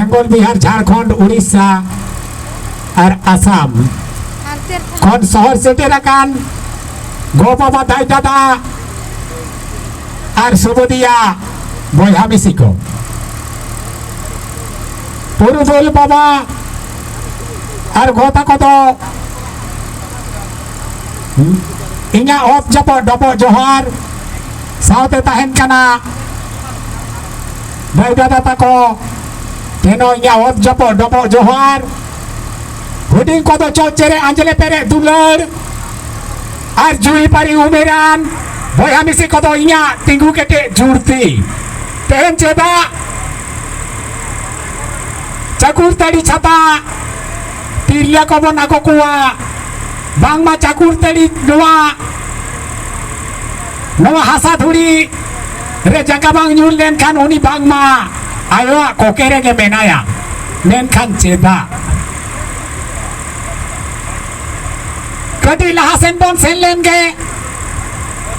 बेंगल बिहार झारखंड उड़ीसा और आसाम खन शहर सेटेराकान गो बाबा दाई दादा और सुबुदिया बयहा मिसी को पुरुदुल बाबा और गोता को तो इन्या ऑफ जपो डपो जोहार साउते तहन कना दाई दादा तको तेनो इन्या ऑफ जपो डपो जोहार हुडिंग को तो चोचेरे अंजले पेरे दुलर और जुई पारी उमेरान बयहा मिसी को तो इन्या तिंगु केटे जुड़ती तेहन चेदा चाकुर तड़ी छाता तिरलिया को बना को कुआ बांगमा चाकुर तड़ी नवा हासा धुड़ी रे जगह बांग न्यूल लेन खान उनी बांगमा आयो कोकेरे के मेनाया लेन खान चेदा कटी लहासेन बोन सेन लेन के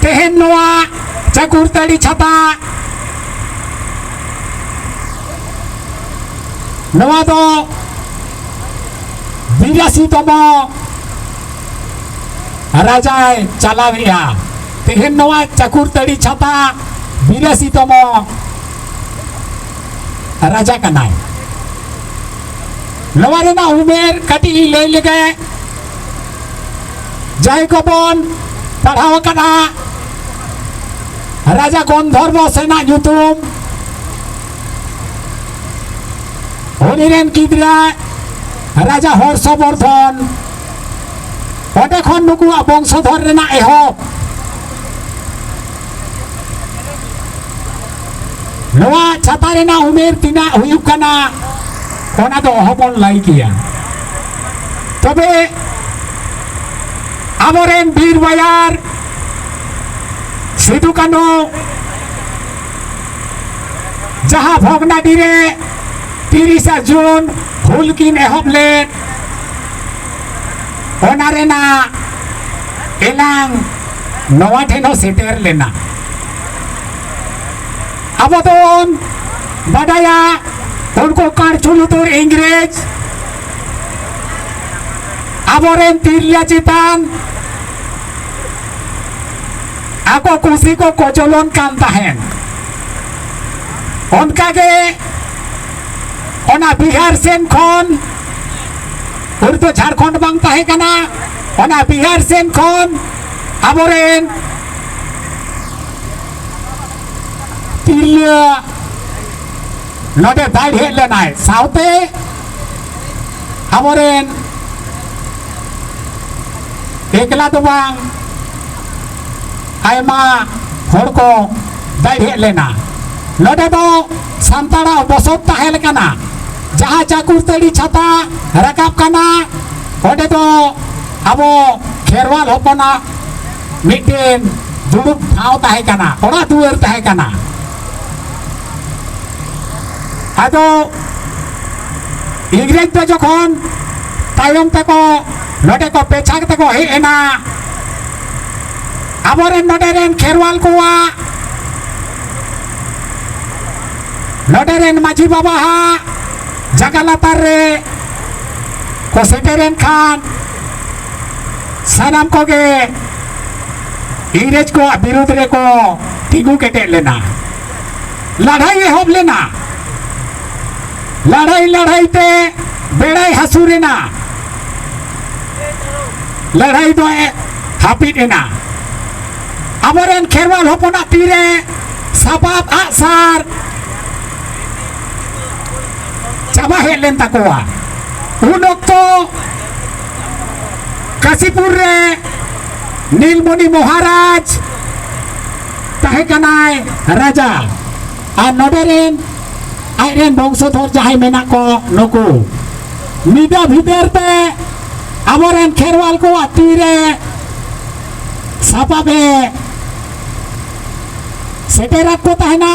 तेहन नवा चाकुर तड़ी छाता नवा तो 82तम राजा चलाविया तेहन नवा चाकुर तड़ी छाता 82तम राजा का नाय नवा रे ना उमेर कटी ले लगे जय को बोन पढ़ाव कना राजा गंधर्व सेना युतुम हरिरेन किद्रा राजा हर्षवर्धन ओटे खन नुकु वंशधर रेना एहब नवा छाता रेना उमेर तिना हुयुक कना ओना तो अहबन लाई किया तबे आमोरेन वीर बयार सिधु कानो जहाँ भोगनाडी रे 30 जून हुलकिन एहब लेन ओना रेना एलांग नवा ठेनो सेटेर लेना अब तो बडाया उनको कारचुलुतुर इंग्रेज आबोरेन तिरलिया चितान आको कुसी को कोचलोन कान ताहेन उनका के ओना बिहार सेन खन उर तो झारखंड बांग ताहे कना ओना बिहार सेन खन आबोरेन तिरलिया नोडे दाई हेड लेनाय साउते आबोरेन एकला तो बांग आयमा हर को दाई हेड लेना नोडे तो सांताड़ा बसत ताहेल कना जहाँ चाकुर तड़ी छाता रकाब कना ओडे तो अबो खेरवाल होपना मिटेन दुड़ुब ठाव ताहे कना ओड़ा दुआर ताहे कना आदो इंग्रेज तो जखन तायम तको नोडे को पेछाक तको हे एना आबोरेन नोडेरेन खेरवाल कोआ नोडेरेन माझी बाबा हा जगलातार रे को सेटेरेन खान सनाम को के इंग्रेज को विरुद्ध रे को तिगु केटे लेना लड़ाई एहब लेना लड़ाई ते बेड़ाई हसूरेना लड़ाई तो हापिट एना आबोरेन खेरवाल होपना तीरे सापात आसार चाबा हेड लेन तकोआ उन ओक्तो काशीपुर रे नीलमणि महाराज ताहे कनाय राजा आ नोडेरेन आइरेन वंशधर जहां मेना को नुकु निदा भीतर ते आबोरेन खेरवाल को तीरे सापाबे सेटेरात को तहना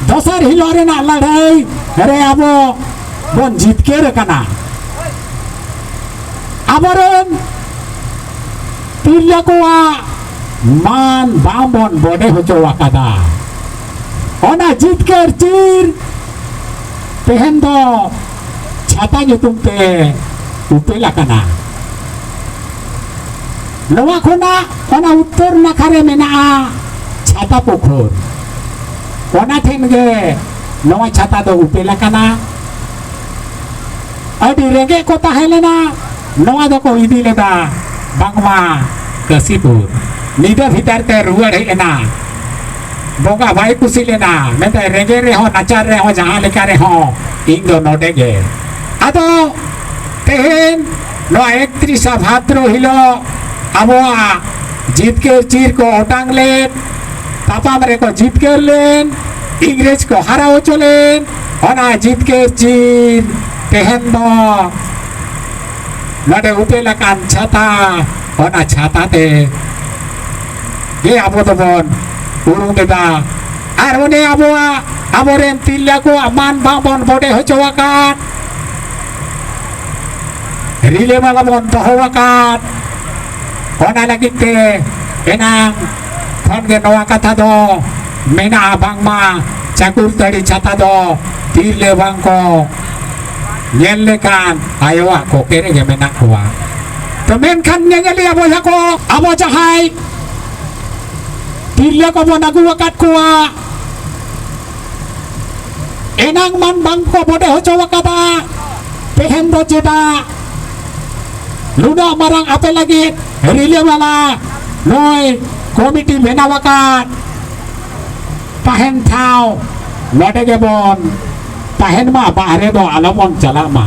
दोसर हिलोरेना लड़ाई अरे आबो बोन जीतके रकना आबोरेन तिरलिया को मान बामबन बड़े होचो वाकादा ओना जीतकर चीर तेहन दो छाता nyutum te upel akana Noa khona ona uttor nakhare menaa छाता पोखर ona then ge noa छाता do upel akana adi rege ko tahelena noa do ko idi leda bangma kasipur nida bhitar te ruar hena boga bhai kusi lena mete rege re ho nachar re ho jahan leka re ho ing do node ge ado tehen no 31 bhadro hilo aboa jitke chir ko otang len tapam re ko jitke len इंग्रेज को हराओ चलेन ona jitke chir tehen do nade upelakan छाता ona छाता te ge abo dobon urung beda ar one aboa aboren tilya ko aman babon bode hocowakan rile mala bon dohowakan ona lagi te enang kon ge noa katha do mena bangma cakur tadi छाता do tirle bangko nyel lekan ayo ko kere ge mena kuwa to menkan nyeli abo yako abo jahai tirle ko bonagu wakat kuwa enang man bangko bode hoco wakata pehen do jeda luna marang ape lagi rile wala noi komiti mena wakat pahen thau node ge bon pahen ma bahre do alabon chala ma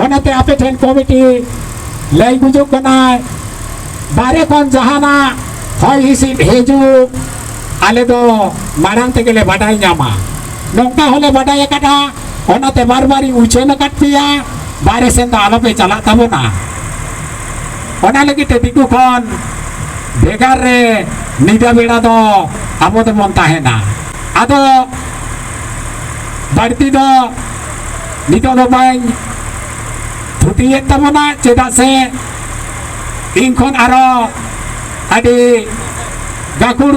onate ape ten komiti lay bujuk kana bare kon jahana hoy hisit hejuk ale do marang te gele badai nyama nongka hole badai kada onate barbari uchena katpiya bare sen do alope chala tabona ona lagi te diku kon begar re nida beda do abo do mon tahena ado barti do nito do bai thutiye tabona cheda se inkon aro adi gakur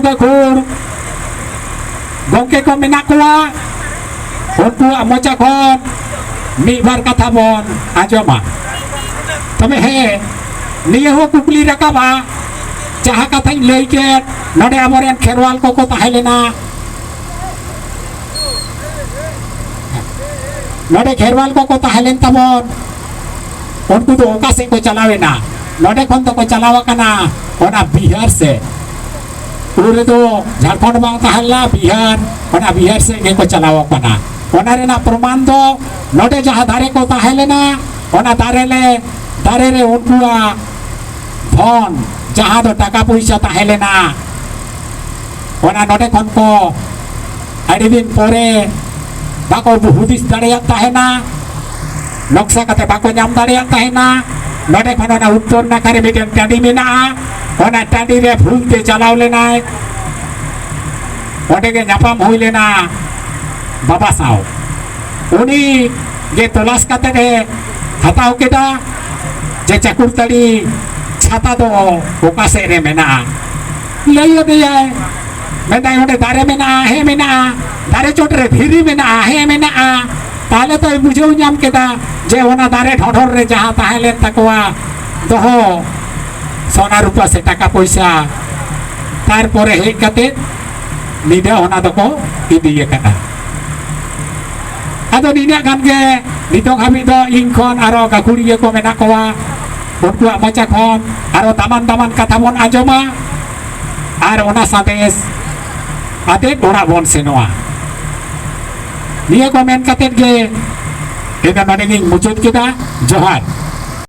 gongke ko menak kuwa unku amocha kon mi bar katha bon ajoma tome he niye ho kukli rakaba jaha kathain lei ke node amoren kherwal ko tahelena node kherwal ko tahelen tabon unku do oka se ko chalawena node kon to ko chalawa kana ona bihar se ure do jharkhand bang tahella bihar ona bihar se ge ko chalawa kana ona rena praman do node jaha dare ko tahelena ona dare re unkuwa phone jaha do taka puisa tahelena ona node kon ko adi din pore bako buhudis dareya tahena noksa kate bako nyam dareya tahena node kon ona uttor na kare meden tadi mena ona tadi re bhulte chalaw lenai ode ge nyapam hoi lena baba sao uni ge tolas kate re hataw keda je cakur tadi छाता दो ओका से रे मेना लइयो दे जाए मेना ओडे दारे मेना हे मेना दारे चोटरे धीरी मेना हे मेना ताले तो बुझो ᱧᱟᱢ केदा जे ओना दारे ढोढोर रे जहां ताहेले तकवा दोहो सोना रुपा से टाका पैसा तार परे हे कते निदे ओना दको इदिये kana ado ninya kan ge nitong habi do ingkon aro kakuriye ko mena kowa unku amacha kon aro taman kata bon ajoma ar ona sates ate ora bon senoa niya komen katet ge eda nodeging mujud kita johar